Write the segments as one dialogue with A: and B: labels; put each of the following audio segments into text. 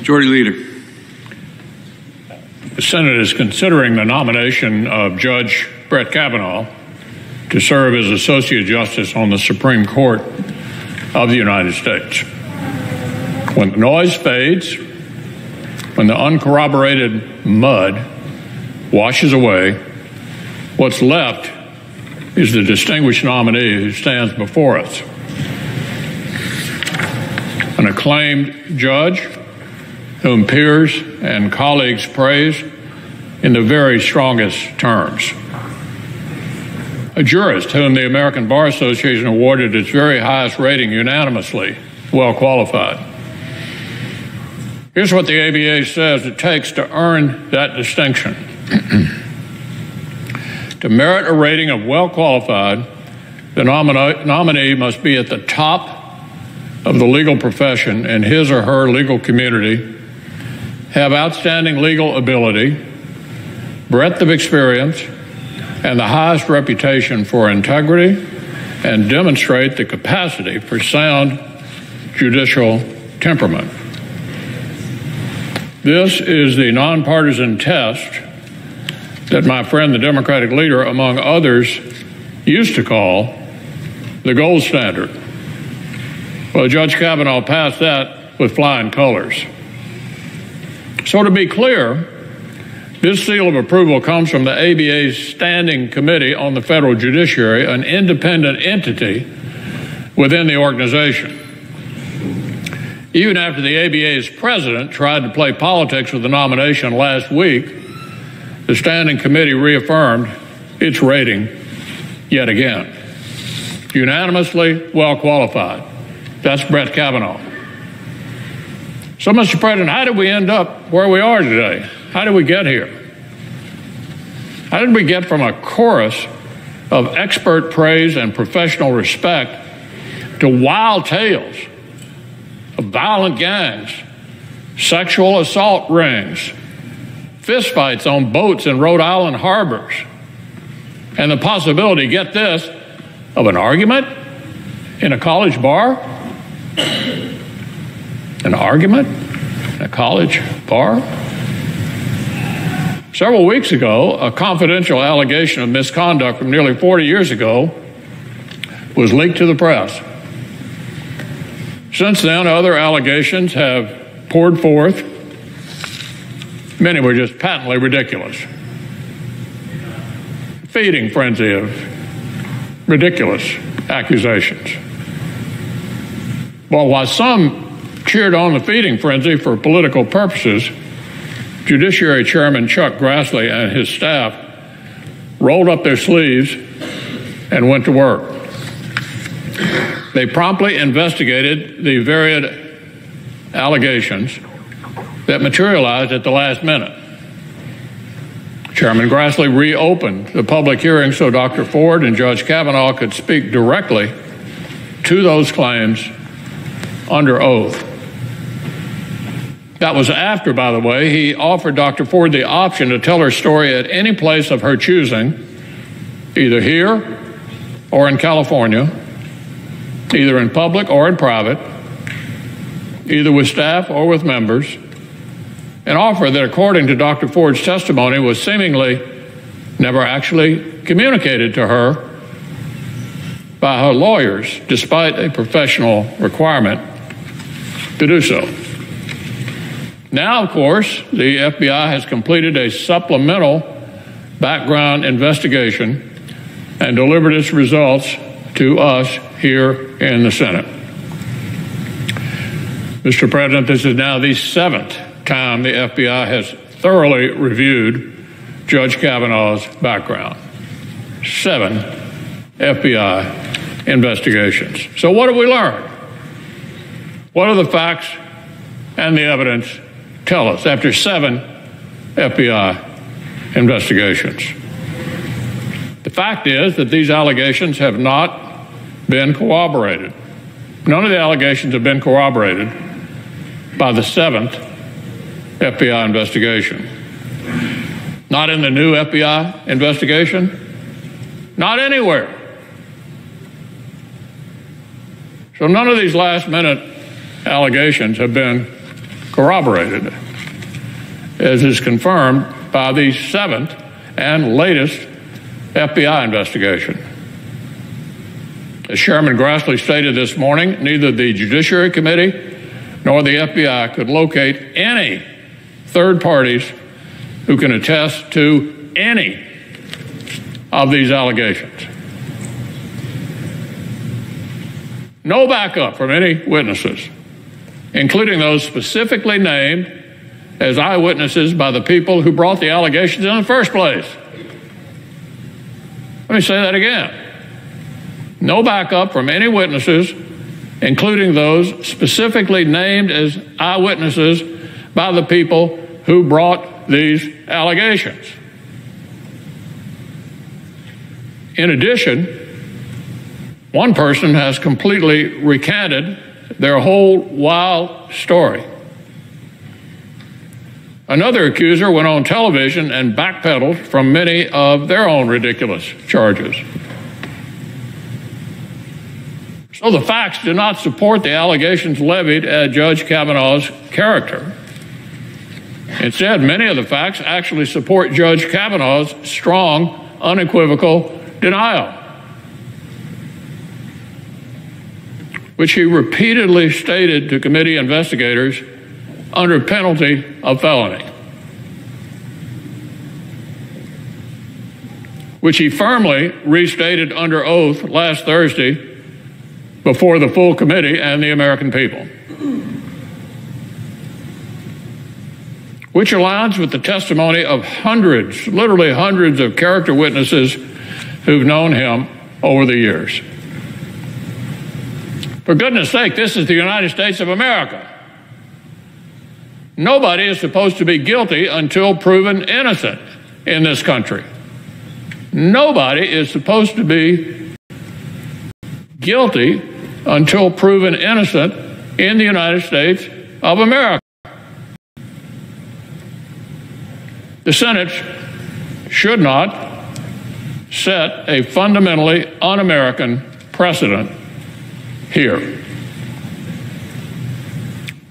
A: Majority Leader.
B: The Senate is considering the nomination of Judge Brett Kavanaugh to serve as Associate Justice on the Supreme Court of the United States. When the noise fades, when the uncorroborated mud washes away, what's left is the distinguished nominee who stands before us. An acclaimed judge whom peers and colleagues praise in the very strongest terms. A jurist whom the American Bar Association awarded its very highest rating unanimously, well qualified. Here's what the ABA says it takes to earn that distinction. To merit a rating of well qualified, the nominee must be at the top of the legal profession in his or her legal community, have outstanding legal ability, breadth of experience, and the highest reputation for integrity, and demonstrate the capacity for sound judicial temperament. This is the nonpartisan test that my friend, the Democratic leader, among others, used to call the gold standard. Well, Judge Kavanaugh passed that with flying colors. So to be clear, this seal of approval comes from the ABA's Standing Committee on the Federal Judiciary, an independent entity within the organization. Even after the ABA's president tried to play politics with the nomination last week, the Standing Committee reaffirmed its rating yet again. Unanimously well qualified. That's Brett Kavanaugh. So, Mr. President, how did we end up where we are today? How did we get here? How did we get from a chorus of expert praise and professional respect to wild tales of violent gangs, sexual assault rings, fistfights on boats in Rhode Island harbors, and the possibility, get this, of an argument in a college bar? An argument in a college bar? Several weeks ago, a confidential allegation of misconduct from nearly 40 years ago was leaked to the press. Since then, other allegations have poured forth. Many were just patently ridiculous. Feeding frenzy of ridiculous accusations. Well, while some cheered on the feeding frenzy for political purposes, Judiciary Chairman Chuck Grassley and his staff rolled up their sleeves and went to work. They promptly investigated the varied allegations that materialized at the last minute. Chairman Grassley reopened the public hearing so Dr. Ford and Judge Kavanaugh could speak directly to those claims under oath. That was after, by the way, he offered Dr. Ford the option to tell her story at any place of her choosing, either here or in California, either in public or in private, either with staff or with members, an offer that, according to Dr. Ford's testimony, was seemingly never actually communicated to her by her lawyers, despite a professional requirement to do so. Now, of course, the FBI has completed a supplemental background investigation and delivered its results to us here in the Senate. Mr. President, this is now the 7th time the FBI has thoroughly reviewed Judge Kavanaugh's background. 7 FBI investigations. So what have we learned? What do the facts and the evidence tell us after 7 FBI investigations? The fact is that these allegations have not been corroborated. None of the allegations have been corroborated by the 7th FBI investigation. Not in the new FBI investigation, not anywhere. So none of these last-minute allegations have been corroborated, as is confirmed by the 7th and latest FBI investigation. As Chairman Grassley stated this morning, neither the Judiciary Committee nor the FBI could locate any third parties who can attest to any of these allegations. No backup from any witnesses, including those specifically named as eyewitnesses by the people who brought the allegations in the first place. Let me say that again. No backup from any witnesses, including those specifically named as eyewitnesses by the people who brought these allegations. In addition, one person has completely recanted their whole wild story. Another accuser went on television and backpedaled from many of their own ridiculous charges. So the facts do not support the allegations levied at Judge Kavanaugh's character. Instead, many of the facts actually support Judge Kavanaugh's strong, unequivocal denial, which he repeatedly stated to committee investigators under penalty of felony, which he firmly restated under oath last Thursday before the full committee and the American people, which aligns with the testimony of hundreds, literally hundreds of character witnesses who've known him over the years. For goodness sake, this is the United States of America. Nobody is supposed to be guilty until proven innocent in this country. Nobody is supposed to be guilty until proven innocent in the United States of America. The Senate should not set a fundamentally un-American precedent here.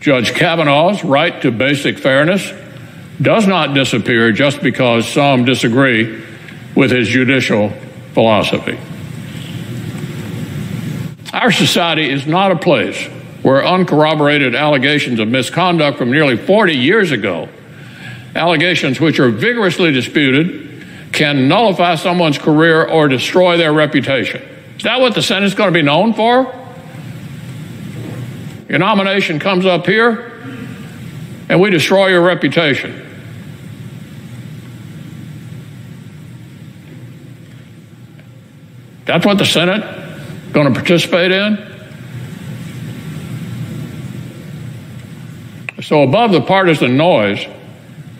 B: Judge Kavanaugh's right to basic fairness does not disappear just because some disagree with his judicial philosophy. Our society is not a place where uncorroborated allegations of misconduct from nearly 40 years ago, allegations which are vigorously disputed, can nullify someone's career or destroy their reputation. Is that what the Senate's going to be known for? Your nomination comes up here, and we destroy your reputation. That's what the Senate is going to participate in? So above the partisan noise,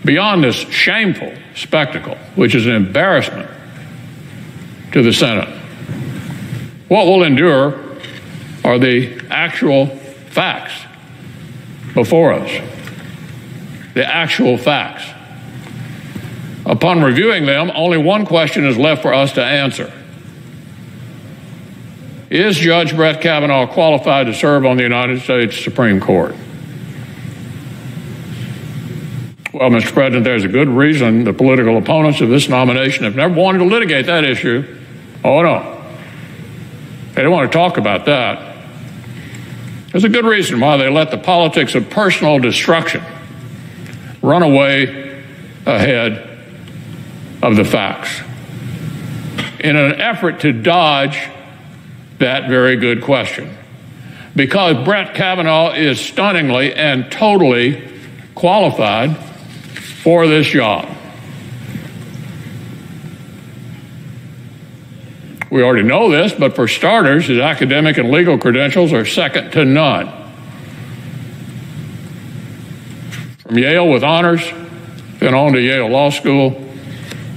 B: beyond this shameful spectacle, which is an embarrassment to the Senate, what will endure are the actual facts before us. The actual facts. Upon reviewing them, only one question is left for us to answer. Is Judge Brett Kavanaugh qualified to serve on the United States Supreme Court? Well, Mr. President, there's a good reason the political opponents of this nomination have never wanted to litigate that issue. Oh, no. They don't want to talk about that. There's a good reason why they let the politics of personal destruction run away ahead of the facts in an effort to dodge that very good question. Because Brett Kavanaugh is stunningly and totally qualified for this job. We already know this, but for starters, his academic and legal credentials are second to none. From Yale with honors, then on to Yale Law School,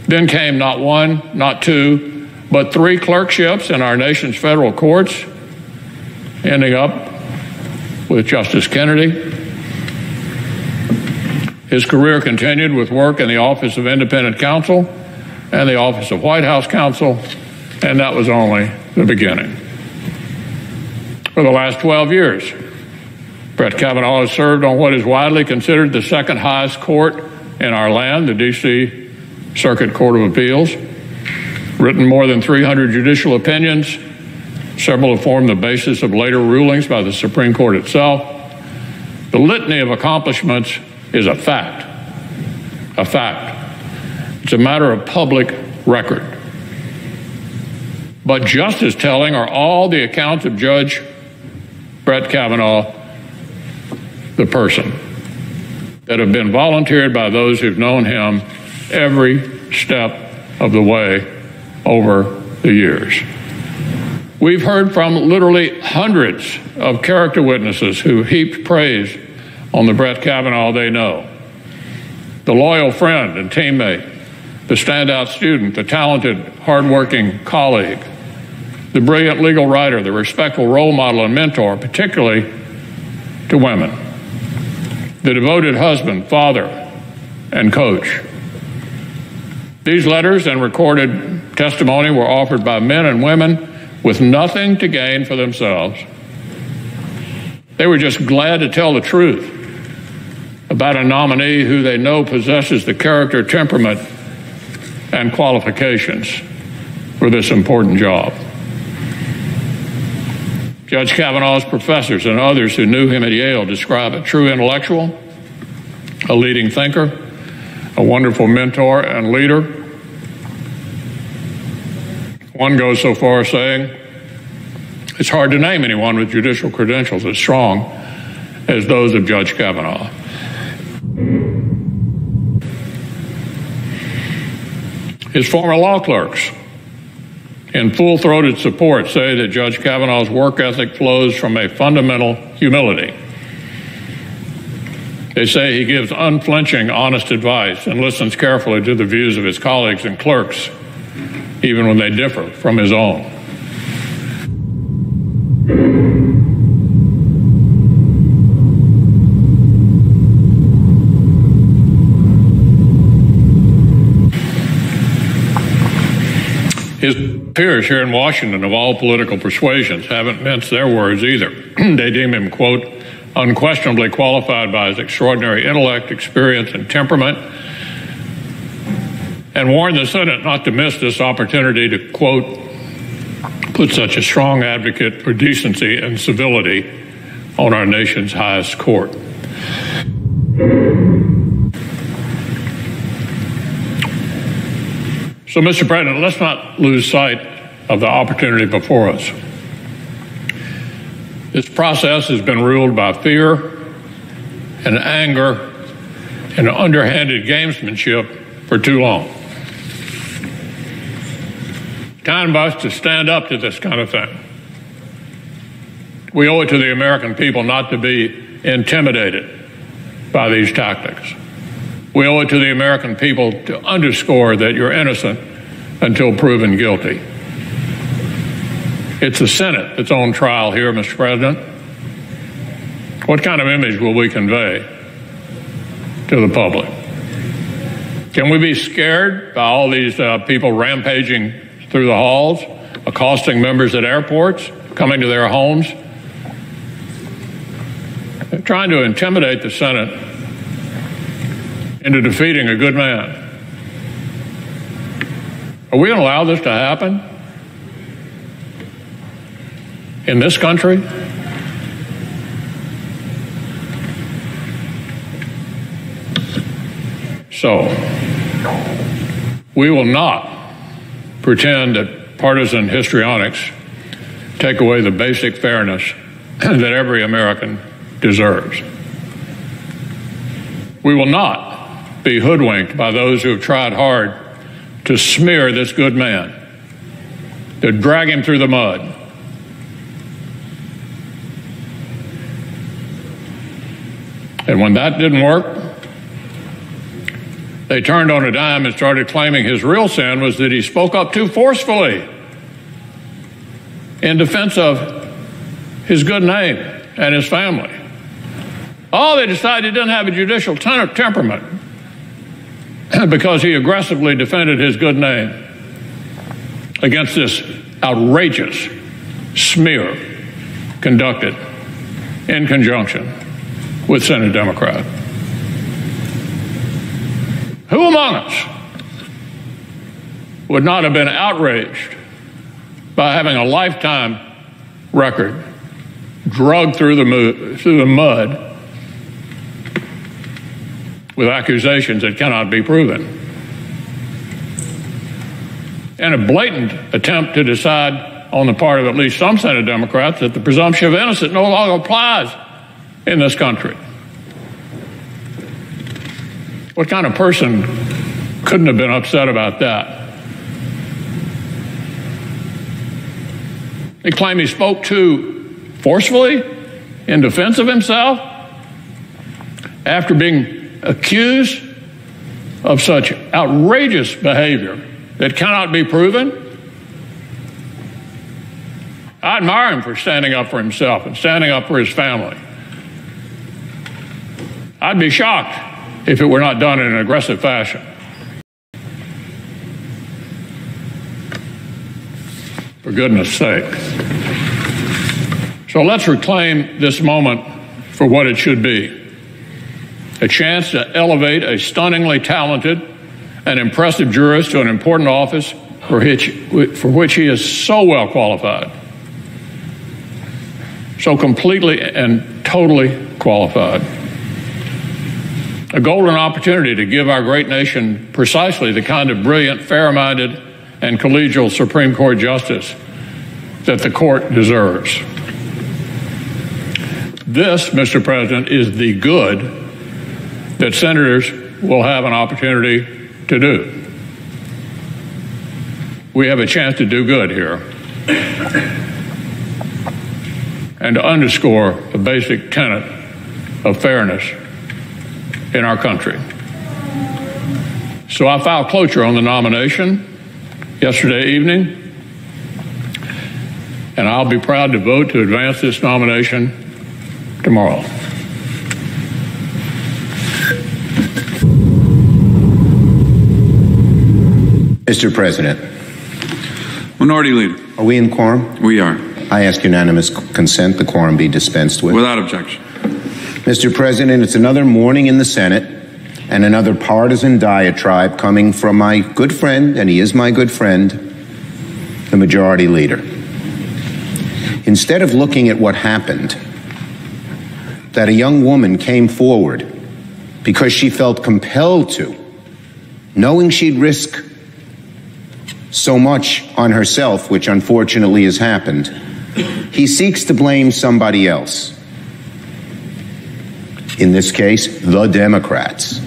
B: then came not one, not two, but three clerkships in our nation's federal courts, ending up with Justice Kennedy. His career continued with work in the Office of Independent Counsel and the Office of White House Counsel, and that was only the beginning. For the last 12 years, Brett Kavanaugh has served on what is widely considered the second highest court in our land, the D.C. Circuit Court of Appeals, written more than 300 judicial opinions. Several have formed the basis of later rulings by the Supreme Court itself. The litany of accomplishments is a fact. A fact. It's a matter of public record. But just as telling are all the accounts of Judge Brett Kavanaugh, the person, that have been volunteered by those who've known him every step of the way over the years. We've heard from literally hundreds of character witnesses who heaped praise on the Brett Kavanaugh they know. The loyal friend and teammate, the standout student, the talented, hardworking colleague, the brilliant legal writer, the respectful role model and mentor, particularly to women, the devoted husband, father, and coach. These letters and recorded testimony were offered by men and women with nothing to gain for themselves. They were just glad to tell the truth about a nominee who they know possesses the character, temperament, and qualifications for this important job. Judge Kavanaugh's professors and others who knew him at Yale describe a true intellectual, a leading thinker, a wonderful mentor and leader. One goes so far as saying, it's hard to name anyone with judicial credentials as strong as those of Judge Kavanaugh. His former law clerks, in full-throated support, say that Judge Kavanaugh's work ethic flows from a fundamental humility. They say he gives unflinching, honest advice and listens carefully to the views of his colleagues and clerks, even when they differ from his own. His peers here in Washington of all political persuasions haven't minced their words either. They deem him, quote, unquestionably qualified by his extraordinary intellect, experience, and temperament, and warn the Senate not to miss this opportunity to, quote, put such a strong advocate for decency and civility on our nation's highest court. So, Mr. President, let's not lose sight of the opportunity before us. This process has been ruled by fear and anger and underhanded gamesmanship for too long. Time for us to stand up to this kind of thing. We owe it to the American people not to be intimidated by these tactics. We owe it to the American people to underscore that you're innocent until proven guilty. It's the Senate that's on trial here, Mr. President. What kind of image will we convey to the public? Can we be scared by all these people rampaging through the halls, accosting members at airports, coming to their homes? They're trying to intimidate the Senate into defeating a good man. Are we going to allow this to happen in this country? So, we will not pretend that partisan histrionics take away the basic fairness that every American deserves. We will not be hoodwinked by those who have tried hard to smear this good man, to drag him through the mud. And when that didn't work, they turned on a dime and started claiming his real sin was that he spoke up too forcefully in defense of his good name and his family. Oh, they decided he didn't have a judicial temperament because he aggressively defended his good name against this outrageous smear conducted in conjunction with Senate Democrat? Who among us would not have been outraged by having a lifetime record dragged through the mud with accusations that cannot be proven, and a blatant attempt to decide on the part of at least some Senate Democrats that the presumption of innocence no longer applies in this country? What kind of person couldn't have been upset about that? They claim he spoke too forcefully in defense of himself after being accused of such outrageous behavior that cannot be proven. I admire him for standing up for himself and standing up for his family. I'd be shocked if it were not done in an aggressive fashion. For goodness sake. So let's reclaim this moment for what it should be. A chance to elevate a stunningly talented and impressive jurist to an important office for which he is so well qualified. So completely and totally qualified. A golden opportunity to give our great nation precisely the kind of brilliant, fair-minded, and collegial Supreme Court justice that the court deserves. This, Mr. President, is the good that senators will have an opportunity to do. We have a chance to do good here and to underscore a basic tenet of fairness in our country. So I filed cloture on the nomination yesterday evening, and I'll be proud to vote to advance this nomination tomorrow.
A: Mr. President.
C: Minority Leader.
A: Are we in quorum?
C: We are.
A: I ask unanimous consent the quorum be dispensed with.
C: Without objection.
A: Mr. President, it's another morning in the Senate and another partisan diatribe coming from my good friend, and he is my good friend, the Majority Leader. Instead of looking at what happened, that a young woman came forward because she felt compelled to, knowing she'd risk so much on herself, which unfortunately has happened, he seeks to blame somebody else. In this case, the Democrats.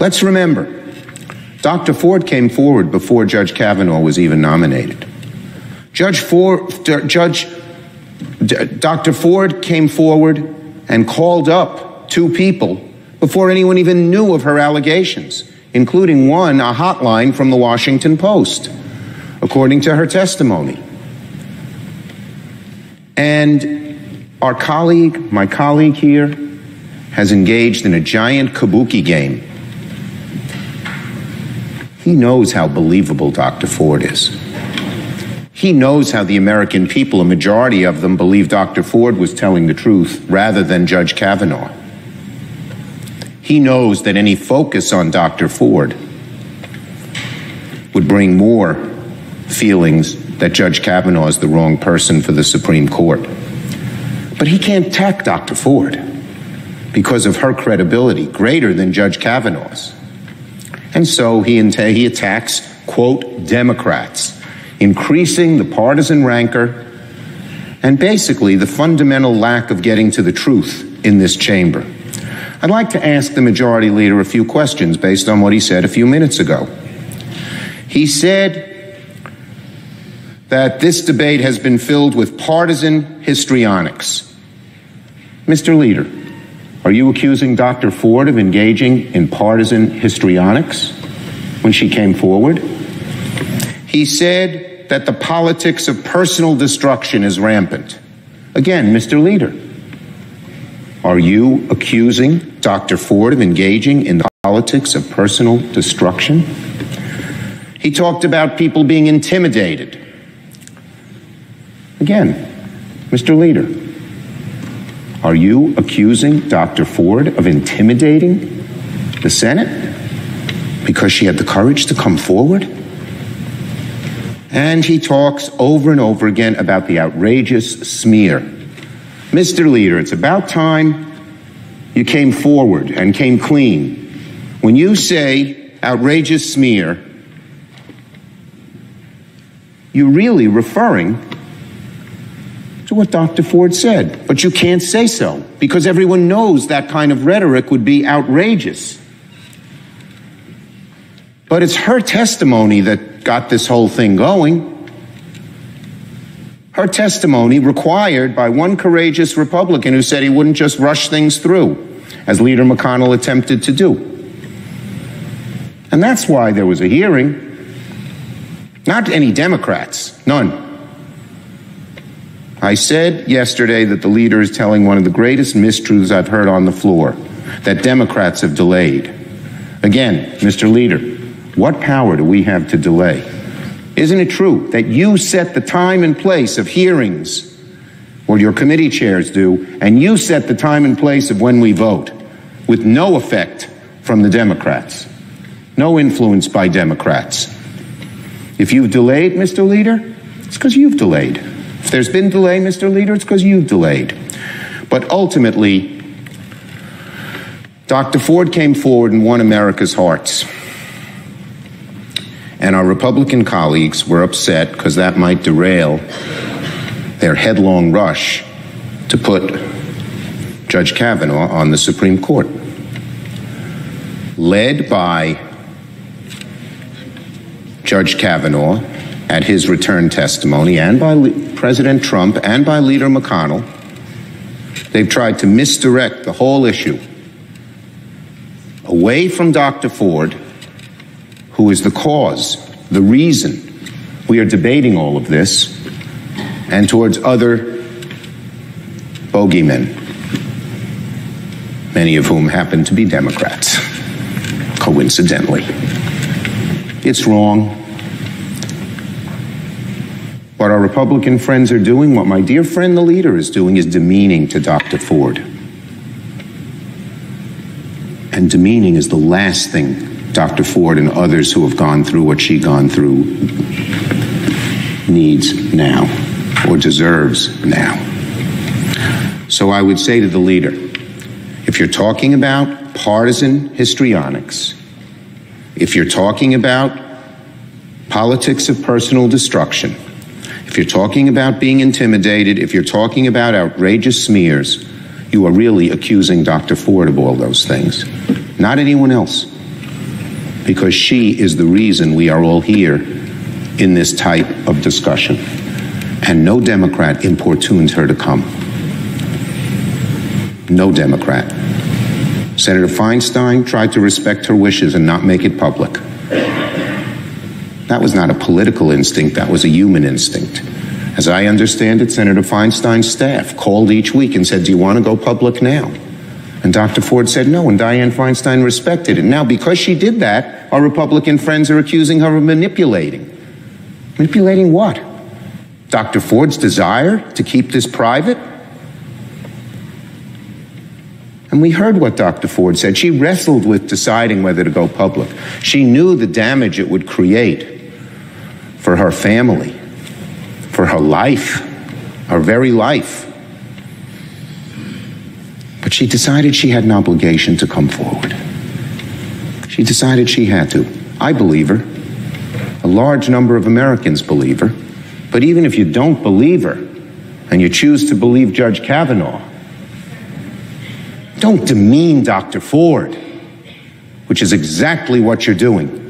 A: Let's remember, Dr. Ford came forward before Judge Kavanaugh was even nominated. Dr. Ford came forward and called up two people before anyone even knew of her allegations, including one, a hotline from the Washington Post, according to her testimony. And our colleague, my colleague here, has engaged in a giant kabuki game. He knows how believable Dr. Ford is. He knows how the American people, a majority of them, believe Dr. Ford was telling the truth rather than Judge Kavanaugh. He knows that any focus on Dr. Ford would bring more feelings that Judge Kavanaugh is the wrong person for the Supreme Court. But he can't attack Dr. Ford because of her credibility greater than Judge Kavanaugh's. And so he attacks, quote, Democrats, increasing the partisan rancor and basically the fundamental lack of getting to the truth in this chamber. I'd like to ask the Majority Leader a few questions based on what he said a few minutes ago. He said that this debate has been filled with partisan histrionics. Mr. Leader, are you accusing Dr. Ford of engaging in partisan histrionics when she came forward? He said that the politics of personal destruction is rampant. Again, Mr. Leader, are you accusing Dr. Ford of engaging in the politics of personal destruction? He talked about people being intimidated. Again, Mr. Leader, Are you accusing Dr. Ford of intimidating the Senate because she had the courage to come forward? And he talks over and over again about the outrageous smear. Mr. Leader, it's about time you came forward and came clean. When you say outrageous smear, you're really referring to what Dr. Ford said. But you can't say so because everyone knows that kind of rhetoric would be outrageous. But it's her testimony that got this whole thing going. Her testimony required by one courageous Republican who said he wouldn't just rush things through, as Leader McConnell attempted to do. And that's why there was a hearing. Not any Democrats, none. I said yesterday that the leader is telling one of the greatest mistruths I've heard on the floor, that Democrats have delayed. Again, Mr. Leader, what power do we have to delay? Isn't it true that you set the time and place of hearings, or your committee chairs do, and you set the time and place of when we vote, with no effect from the Democrats, no influence by Democrats? If you've delayed, Mr. Leader, it's because you've delayed. If there's been delay, Mr. Leader, it's because you've delayed. But ultimately, Dr. Ford came forward and won America's hearts. And our Republican colleagues were upset because that might derail their headlong rush to put Judge Kavanaugh on the Supreme Court. Led by Judge Kavanaugh at his return testimony, and by President Trump and by Leader McConnell, they've tried to misdirect the whole issue away from Dr. Ford, who is the cause, the reason we are debating all of this, and towards other bogeymen, many of whom happen to be Democrats, coincidentally. It's wrong. What our Republican friends are doing, what my dear friend the leader is doing, is demeaning to Dr. Ford. And demeaning is the last thing Dr. Ford and others who have gone through what she's gone through needs now, or deserves now. So I would say to the leader, if you're talking about partisan histrionics, if you're talking about politics of personal destruction, if you're talking about being intimidated, if you're talking about outrageous smears, you are really accusing Dr. Ford of all those things, not anyone else, because she is the reason we are all here in this type of discussion. And no Democrat importuned her to come. No Democrat. Senator Feinstein tried to respect her wishes and not make it public. That was not a political instinct, that was a human instinct. As I understand it, Senator Feinstein's staff called each week and said, do you want to go public now? And Dr. Ford said no, and Dianne Feinstein respected it. Now, because she did that, our Republican friends are accusing her of manipulating. Manipulating what? Dr. Ford's desire to keep this private? And we heard what Dr. Ford said. She wrestled with deciding whether to go public. She knew the damage it would create for her family, for her life, her very life. But she decided she had an obligation to come forward. She decided she had to. I believe her. A large number of Americans believe her. But even if you don't believe her, and you choose to believe Judge Kavanaugh, don't demean Dr. Ford, which is exactly what you're doing.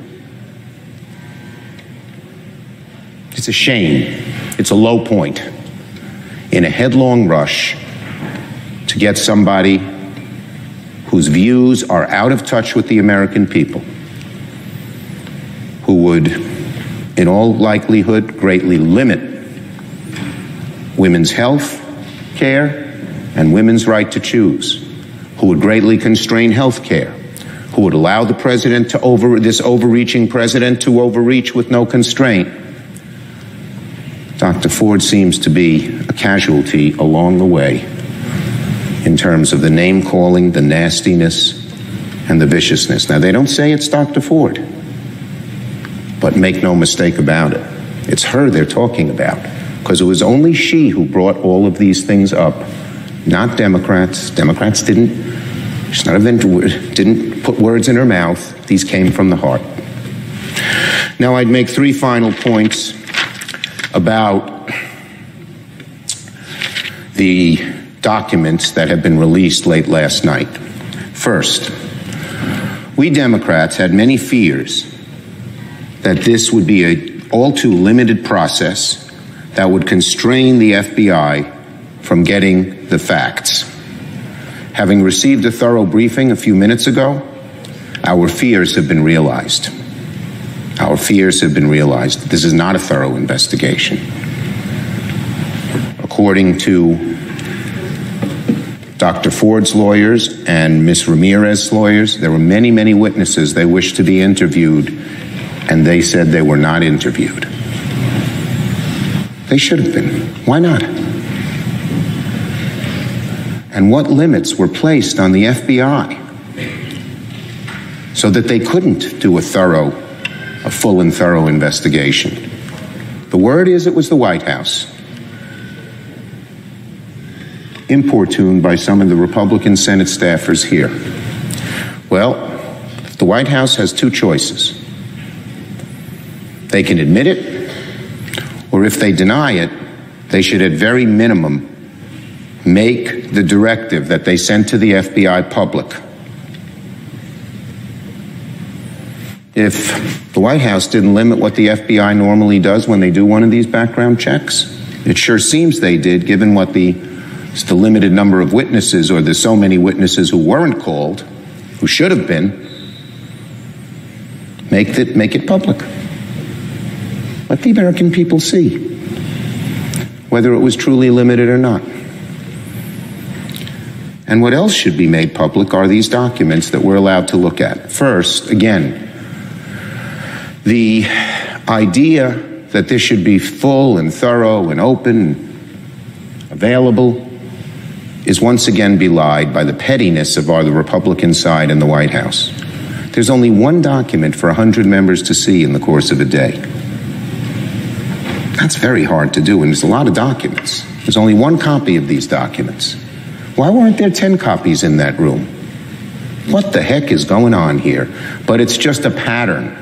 A: It's a shame. It's a low point in a headlong rush to get somebody whose views are out of touch with the American people, who would, in all likelihood, greatly limit women's health care and women's right to choose, who would greatly constrain health care, who would allow the president to this overreaching president to overreach with no constraint. Dr. Ford seems to be a casualty along the way in terms of the name-calling, the nastiness, and the viciousness. Now, they don't say it's Dr. Ford, but make no mistake about it. It's her they're talking about, because it was only she who brought all of these things up, not Democrats. Democrats didn't put words in her mouth. These came from the heart. Now, I'd make three final points about the documents that have been released late last night. First, we Democrats had many fears that this would be an all too limited process that would constrain the FBI from getting the facts. Having received a thorough briefing a few minutes ago, our fears have been realized. Our fears have been realized. This is not a thorough investigation. According to Dr. Ford's lawyers and Ms. Ramirez's lawyers, there were many, many witnesses they wished to be interviewed, and they said they were not interviewed. They should have been. Why not? And what limits were placed on the FBI so that they couldn't do a full and thorough investigation? The word is it was the White House, importuned by some of the Republican Senate staffers here. Well, the White House has two choices. They can admit it, or if they deny it, they should at very minimum make the directive that they sent to the FBI public. If the White House didn't limit what the FBI normally does when they do one of these background checks, it sure seems they did, given what the limited number of witnesses, or the so many witnesses who weren't called, who should have been. Make it public. Let the American people see whether it was truly limited or not. And what else should be made public are these documents that we're allowed to look at. First, again, the idea that this should be full and thorough and open and available is once again belied by the pettiness of the Republican side in the White House. There's only one document for 100 members to see in the course of a day. That's very hard to do, and there's a lot of documents. There's only one copy of these documents. Why weren't there 10 copies in that room? What the heck is going on here? But it's just a pattern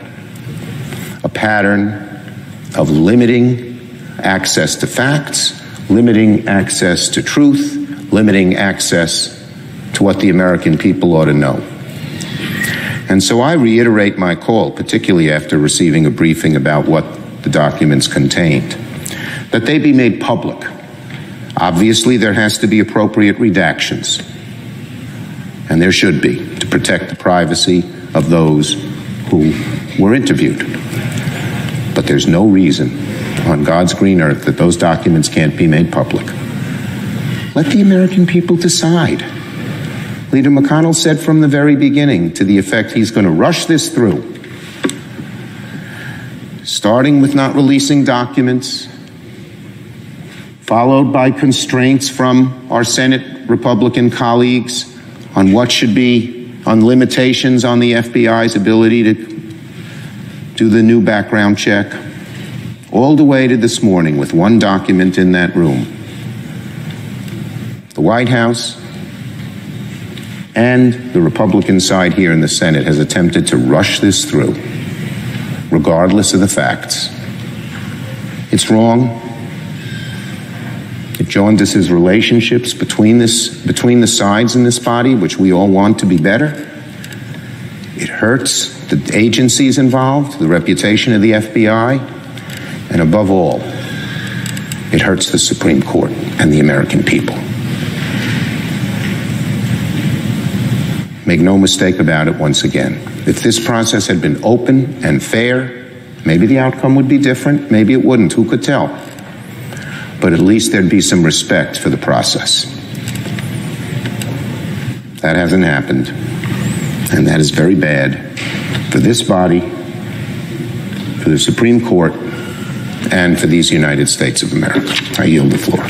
A: of limiting access to facts, limiting access to truth, limiting access to what the American people ought to know. And so I reiterate my call, particularly after receiving a briefing about what the documents contained, that they be made public. Obviously, there has to be appropriate redactions, and there should be, to protect the privacy of those who were interviewed. But there's no reason on God's green earth that those documents can't be made public. Let the American people decide. Leader McConnell said from the very beginning, to the effect he's going to rush this through, starting with not releasing documents, followed by constraints from our Senate Republican colleagues on what should be, on limitations on the FBI's ability to do the new background check, all the way to this morning with one document in that room. The White House and the Republican side here in the Senate has attempted to rush this through, regardless of the facts. It's wrong. It jaundices relationships between the sides in this body, which we all want to be better. It hurts the agencies involved, the reputation of the FBI, and above all, it hurts the Supreme Court and the American people. Make no mistake about it once again. If this process had been open and fair, maybe the outcome would be different, maybe it wouldn't, who could tell? But at least there'd be some respect for the process. That hasn't happened, and that is very bad for this body, for the Supreme Court, and for these United States of America. I yield the floor.